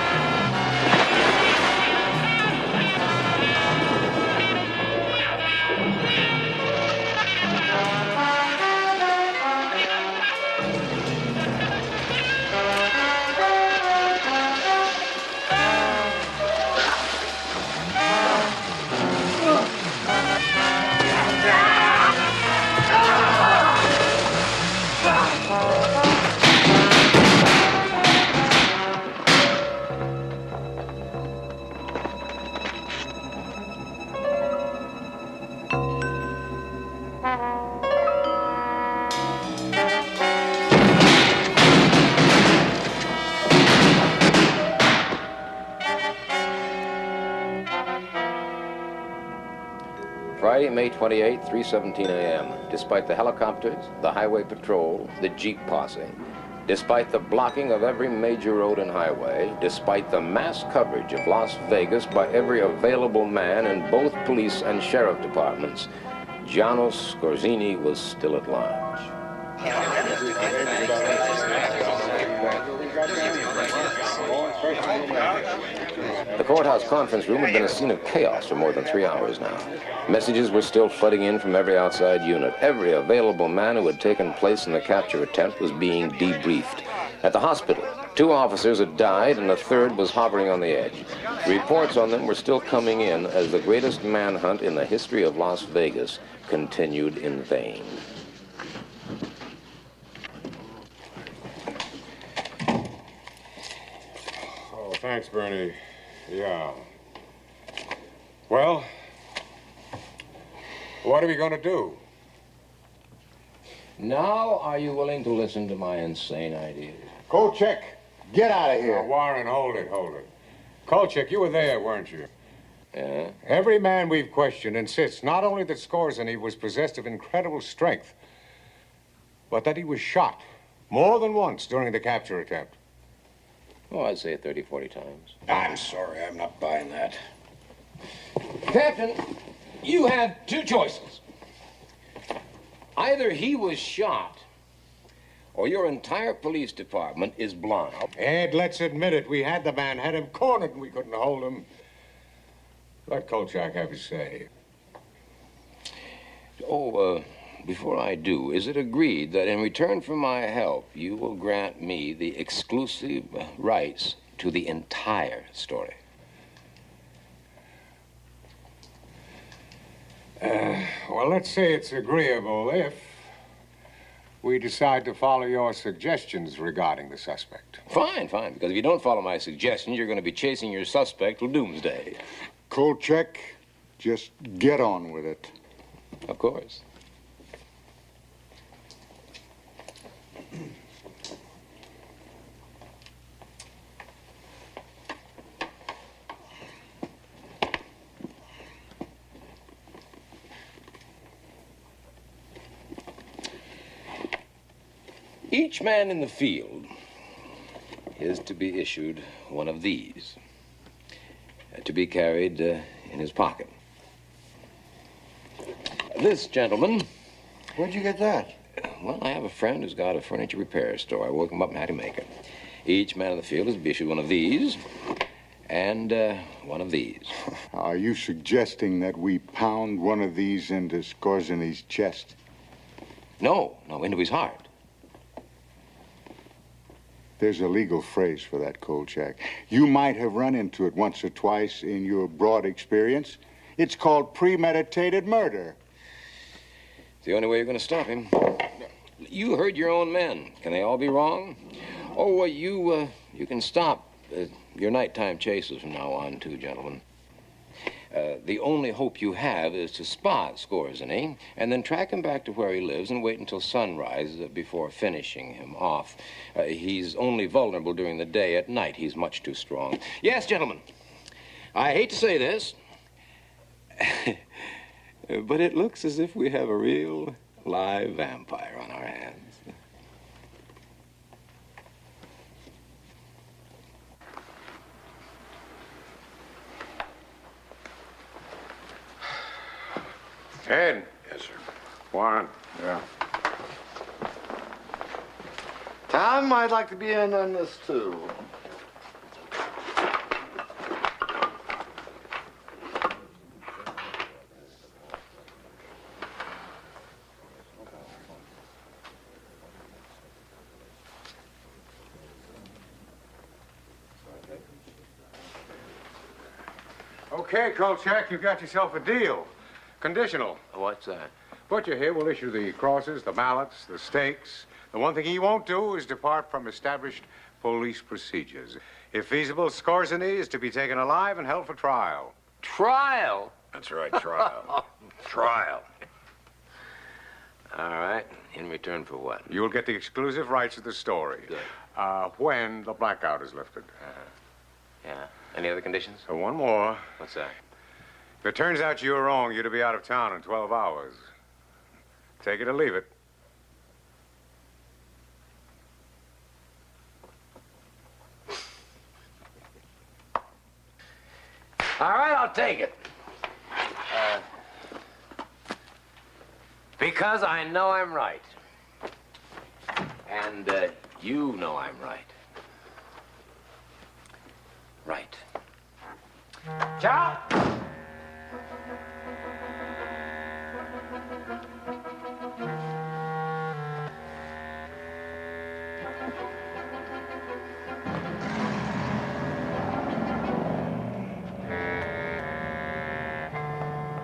Speaker 1: Friday, May 28, 3:17 a.m. Despite the helicopters, the highway patrol, the Jeep posse, despite the blocking of every major road and highway, despite the mass coverage of Las Vegas by every available man in both police and sheriff departments, Janos Skorzeny was still at large. The courthouse conference room had been a scene of chaos for more than 3 hours now. Messages were still flooding in from every outside unit. Every available man who had taken place in the capture attempt was being debriefed. At the hospital, 2 officers had died and a third was hovering on the edge. Reports on them were still coming in as the greatest manhunt in the history of Las Vegas continued in vain.
Speaker 10: Oh, thanks, Bernie. Yeah. Well, what are we going to do?
Speaker 1: Now, are you willing to listen to my insane ideas?
Speaker 11: Kolchak, get out of here.
Speaker 10: Warren, hold it. Kolchak, you were there, weren't you?
Speaker 1: Yeah?
Speaker 10: Every man we've questioned insists not only that Skorzeny was possessed of incredible strength, but that he was shot more than once during the capture attempt.
Speaker 1: Oh, I'd say it 30, 40 times.
Speaker 11: I'm sorry, I'm not buying that.
Speaker 1: Captain, you have 2 choices. Either he was shot, or your entire police department is blind.
Speaker 10: Ed, let's admit it. We had the man, had him cornered, and we couldn't hold him. Let Kolchak have his say.
Speaker 1: Before I do, is it agreed that in return for my help, you will grant me the exclusive rights to the entire story?
Speaker 10: Well, let's say it's agreeable if we decide to follow your suggestions regarding the suspect?
Speaker 1: Fine, fine, because if you don't follow my suggestions, you're going to be chasing your suspect till doomsday.
Speaker 4: Kolchak, just get on with it.
Speaker 1: Of course. Each man in the field is to be issued one of these, to be carried in his pocket. This gentleman...
Speaker 7: Where'd you get that?
Speaker 1: Well, I have a friend who's got a furniture repair store. I woke him up and had him make it. Each man in the field is to be issued one of these and one of these.
Speaker 4: Are you suggesting that we pound one of these into Skorzeny's chest?
Speaker 1: No, into his heart.
Speaker 4: There's a legal phrase for that, Kolchak. You might have run into it once or twice in your broad experience. It's called premeditated murder.
Speaker 1: It's the only way you're going to stop him. You heard your own men. Can they all be wrong? Oh, you can stop your nighttime chases from now on, too, gentlemen. The only hope you have is to spot Skorzeny and then track him back to where he lives and wait until sunrise before finishing him off. He's only vulnerable during the day. At night, he's much too strong. Yes, gentlemen, I hate to say this, but it looks as if we have a real live vampire on our hands.
Speaker 10: Ed.
Speaker 11: Yes, sir.
Speaker 10: Warren.
Speaker 7: Yeah. Tom, I'd like to be in on this, too.
Speaker 10: Okay, Kolchak, you've got yourself a deal. Conditional.
Speaker 1: What's that?
Speaker 10: Butcher here will issue the crosses, the mallets, the stakes. The one thing he won't do is depart from established police procedures. If feasible, Skorzeny is to be taken alive and held for trial.
Speaker 1: Trial?
Speaker 11: That's right, trial. Trial.
Speaker 1: All right. In return for what?
Speaker 10: You'll get the exclusive rights of the story.
Speaker 1: Good.
Speaker 10: When the blackout is lifted.
Speaker 1: Yeah. Any other conditions?
Speaker 10: One more.
Speaker 1: What's that?
Speaker 10: If it turns out you were wrong, you're to be out of town in 12 hours. Take it or leave it.
Speaker 1: All right, I'll take it. Because I know I'm right. And you know I'm right. Right. Ciao!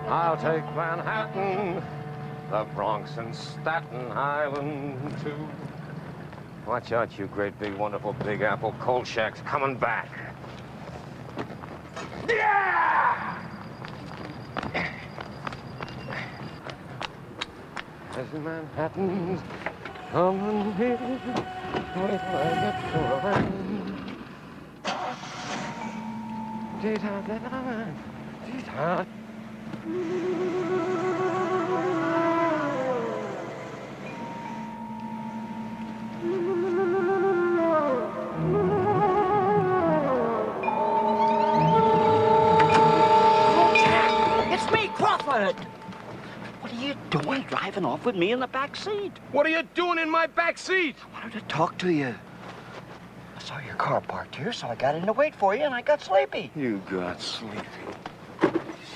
Speaker 1: I'll take Manhattan, the Bronx and Staten Island, too. Watch out, you great big wonderful Big Apple. Kolchak's coming back. Yeah! There's Manhattan's coming here. Wait till I get to a rain.
Speaker 18: It's me, Crawford. What are you doing driving off with me in the back seat?
Speaker 1: What are you doing in my back seat?
Speaker 18: I wanted to talk to you. I saw your car parked here, so I got in to wait for you, and I got sleepy.
Speaker 7: You got sleepy.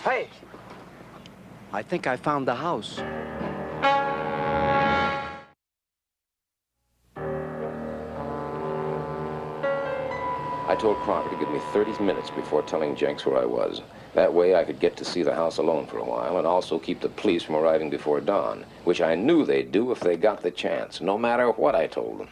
Speaker 18: Hey, I think I found the house.
Speaker 1: I told Crocker to give me 30 minutes before telling Jenks where I was. That way I could get to see the house alone for a while and also keep the police from arriving before dawn, which I knew they'd do if they got the chance, no matter what I told them.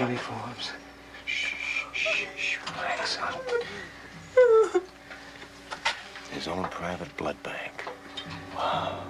Speaker 1: uniforms. Shh, relax, son. His own private blood bank. Wow.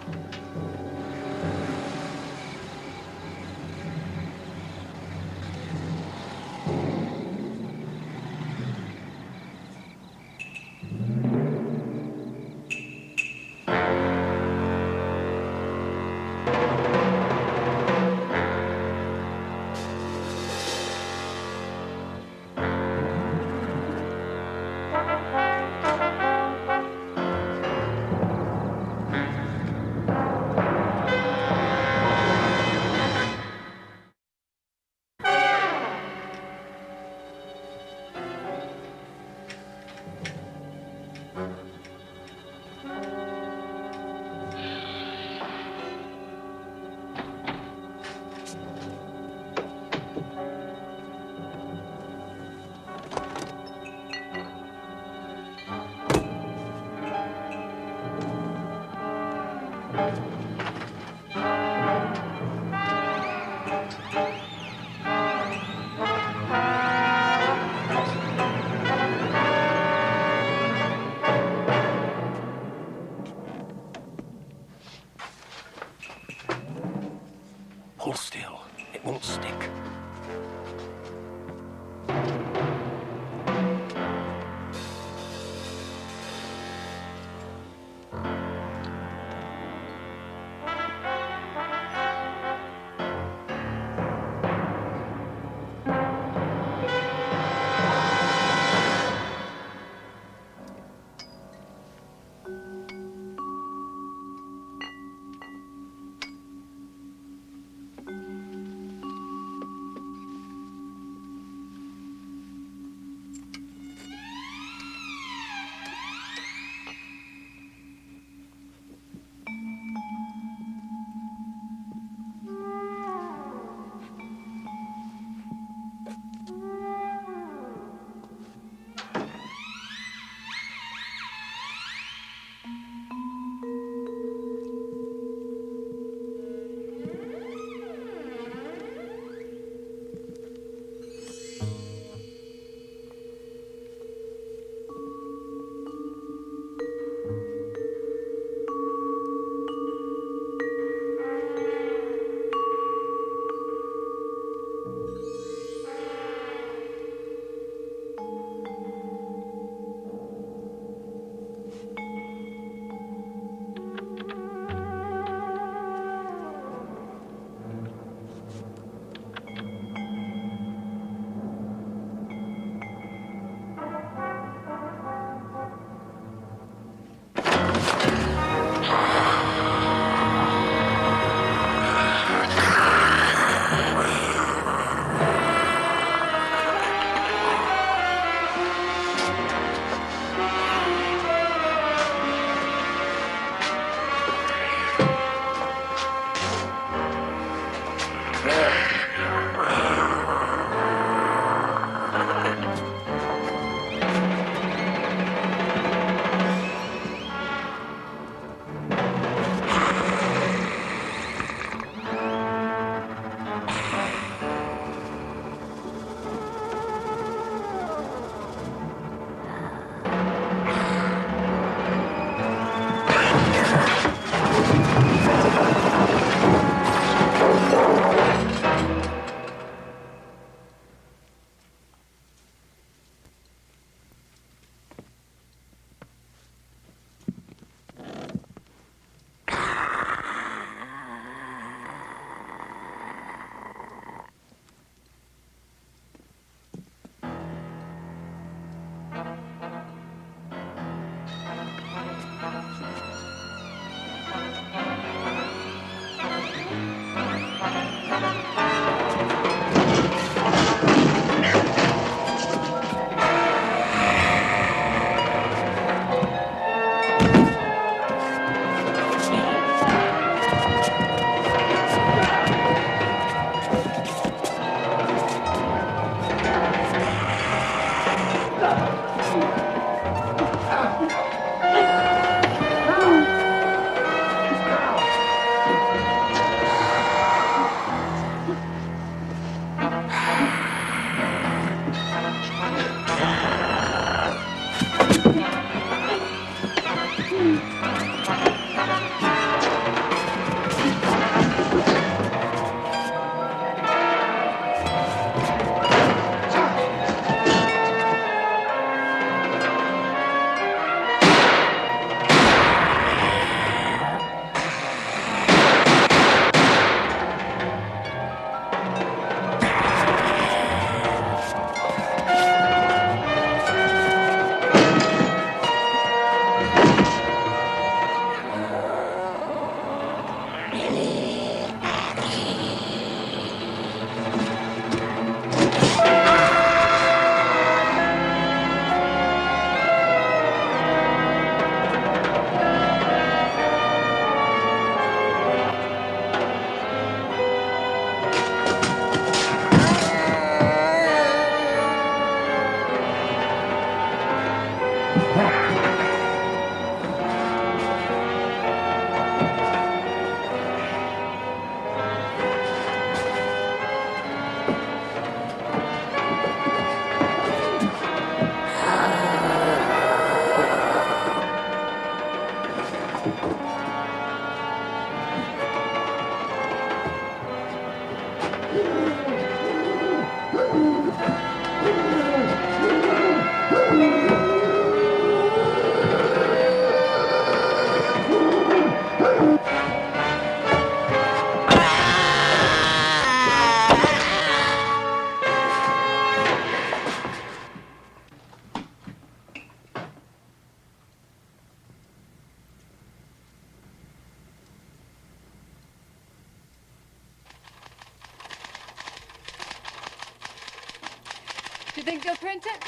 Speaker 17: You think they'll print it?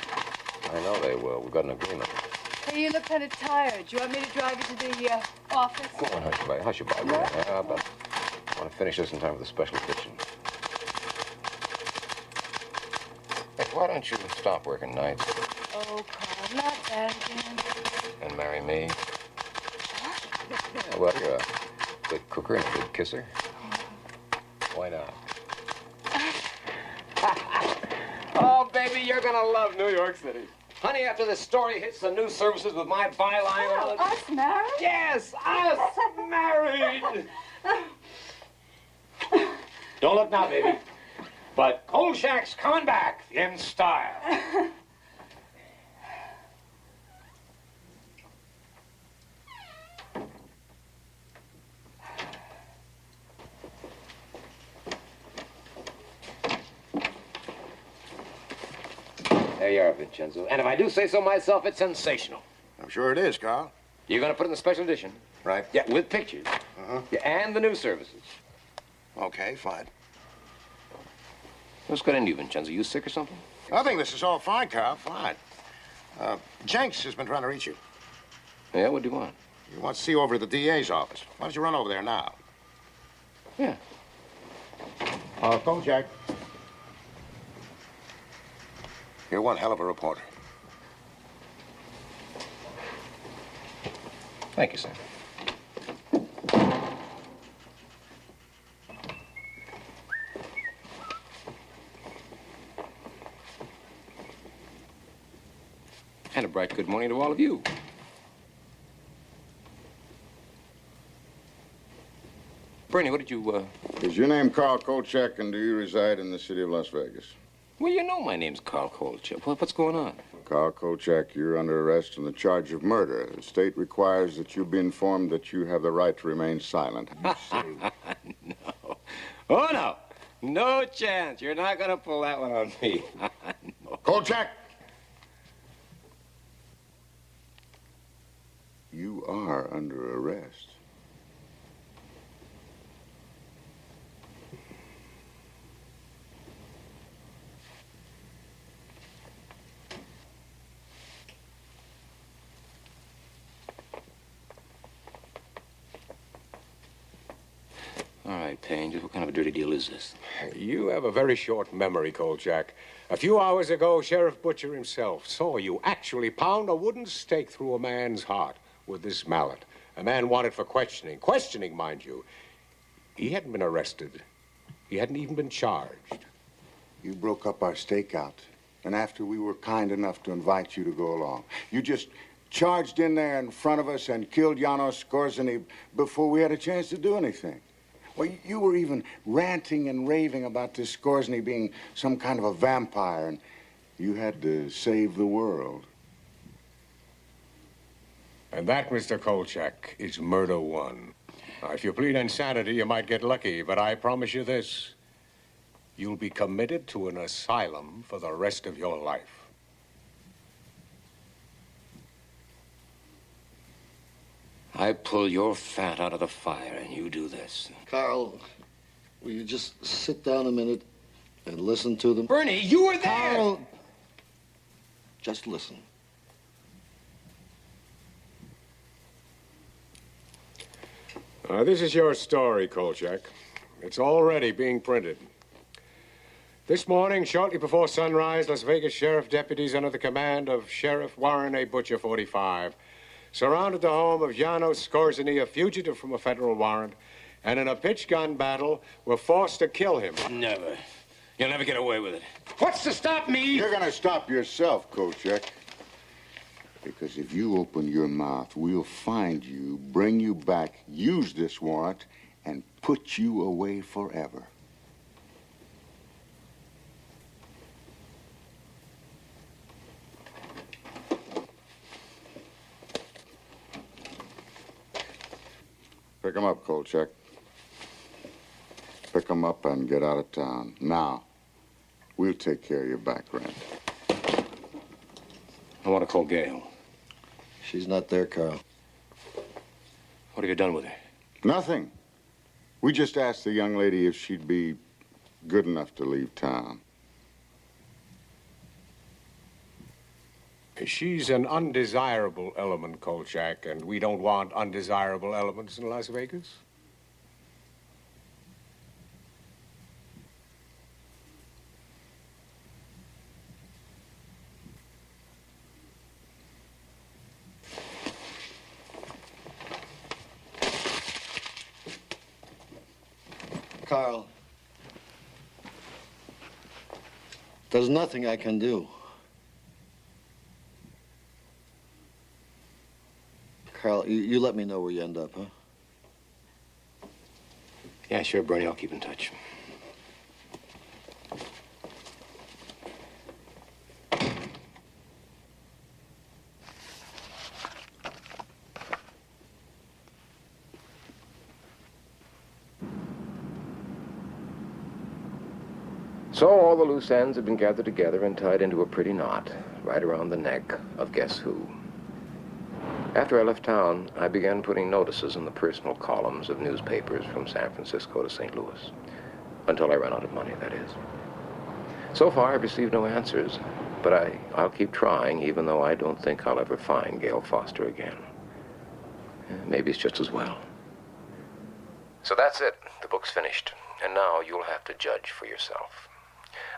Speaker 1: I know they will. We've got an agreement.
Speaker 17: Hey, you look kind of tired. Do you want me to drive you to the office?
Speaker 1: Go on, Hushabye. Hushabye. Yeah, but I want to finish this in time for the special edition. Hey, why don't you stop working nights
Speaker 17: Oh, Carl, not that again.
Speaker 1: and marry me? Yeah, well, you're a good cooker and a good kisser. Why not? Oh, baby, you're gonna love New York City. Honey, after this story hits the news services with my byline on it...
Speaker 17: Us married?
Speaker 1: Yes, us married! Don't look now, baby. But Kolchak's coming back in style. There you are, Vincenzo. And if I do say so myself, it's sensational.
Speaker 9: I'm sure it is, Carl.
Speaker 1: You're going to put it in the special edition?
Speaker 9: Right.
Speaker 1: Yeah, with pictures.
Speaker 9: Uh-huh.
Speaker 1: Yeah, and the news services.
Speaker 9: Okay, fine.
Speaker 1: What's got into you, Vincenzo? You sick or something?
Speaker 9: I think this is all fine, Carl. Fine. Jenks has been trying to reach you.
Speaker 1: Yeah, what do you want?
Speaker 9: He wants to see you over at the DA's office. Why don't you run over there now?
Speaker 1: Yeah.
Speaker 9: Kolchak. You're one hell of a reporter.
Speaker 1: Thank you, sir. And a bright good morning to all of you. Bernie, what did you,
Speaker 4: Is your name Carl Kolchak, and do you reside in the city of Las Vegas?
Speaker 1: Well, you know my name's Carl Kolchak. What's going on?
Speaker 4: Carl Kolchak, you're under arrest on the charge of murder. The state requires that you be informed that you have the right to remain silent.
Speaker 1: No. Oh, no. No chance. You're not going to pull that one on me. No.
Speaker 4: Kolchak! You are under arrest.
Speaker 1: All right, Payne, just what kind of a dirty deal is this?
Speaker 10: You have a very short memory, Kolchak. A few hours ago, Sheriff Butcher himself saw you actually pound a wooden stake through a man's heart with this mallet. A man wanted for questioning. Questioning, mind you. He hadn't been arrested. He hadn't even been charged.
Speaker 4: You broke up our stakeout, and after we were kind enough to invite you to go along, you just charged in there in front of us and killed Janos Skorzeny before we had a chance to do anything. Well, you were even ranting and raving about this Skorzeny being some kind of a vampire, and you had to save the world.
Speaker 10: And that, Mr. Kolchak, is murder one. Now, if you plead insanity, you might get lucky, but I promise you this. You'll be committed to an asylum for the rest of your life.
Speaker 1: I pull your fat out of the fire, and you do this.
Speaker 7: Carl, will you just sit down a minute and listen to them?
Speaker 1: Bernie, you were there!
Speaker 7: Carl, just listen.
Speaker 10: This is your story, Kolchak. It's already being printed. This morning, shortly before sunrise, Las Vegas Sheriff deputies under the command of Sheriff Warren A. Butcher, 45, surrounded the home of Janos Skorzeny, a fugitive from a federal warrant, and in a pitch-gun battle were forced to kill him.
Speaker 1: Never. You'll never get away with it. What's to stop me?
Speaker 4: You're gonna stop yourself, Kolchak. Because if you open your mouth, we'll find you, bring you back, use this warrant, and put you away forever. Pick him up, Kolchak. Pick him up and get out of town. Now, we'll take care of your back rent.
Speaker 1: I want to call Gail.
Speaker 7: She's not there, Carl.
Speaker 1: What have you done with her?
Speaker 4: Nothing. We just asked the young lady if she'd be good enough to leave town.
Speaker 10: She's an undesirable element, Kolchak, and we don't want undesirable elements in Las Vegas.
Speaker 7: Carl, there's nothing I can do. Carl, you let me know where you end up, huh?
Speaker 1: Yeah, sure, Bernie. I'll keep in touch. So all the loose ends have been gathered together and tied into a pretty knot right around the neck of guess who. After I left town, I began putting notices in the personal columns of newspapers from San Francisco to St. Louis. Until I ran out of money, that is. So far, I've received no answers, but I'll keep trying, even though I don't think I'll ever find Gail Foster again. Maybe it's just as well. So that's it. The book's finished, and now you'll have to judge for yourself.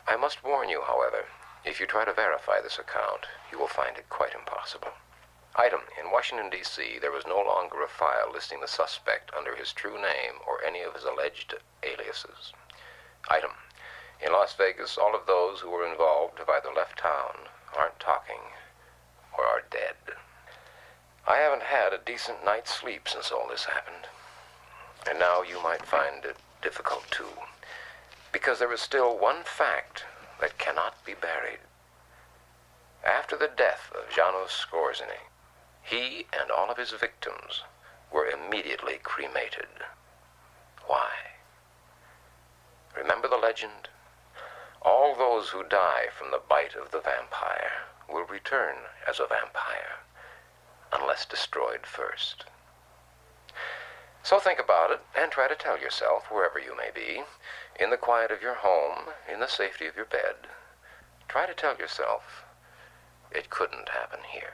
Speaker 1: I must warn you, however, if you try to verify this account, you will find it quite impossible. Item, in Washington, D.C., there was no longer a file listing the suspect under his true name or any of his alleged aliases. Item, in Las Vegas, all of those who were involved have either left town, aren't talking, or are dead. I haven't had a decent night's sleep since all this happened. And now you might find it difficult, too, because there is still one fact that cannot be buried. After the death of Janos Skorzeny, he and all of his victims were immediately cremated. Why? Remember the legend? All those who die from the bite of the vampire will return as a vampire, unless destroyed first. So think about it and try to tell yourself, wherever you may be, in the quiet of your home, in the safety of your bed, try to tell yourself, it couldn't happen here.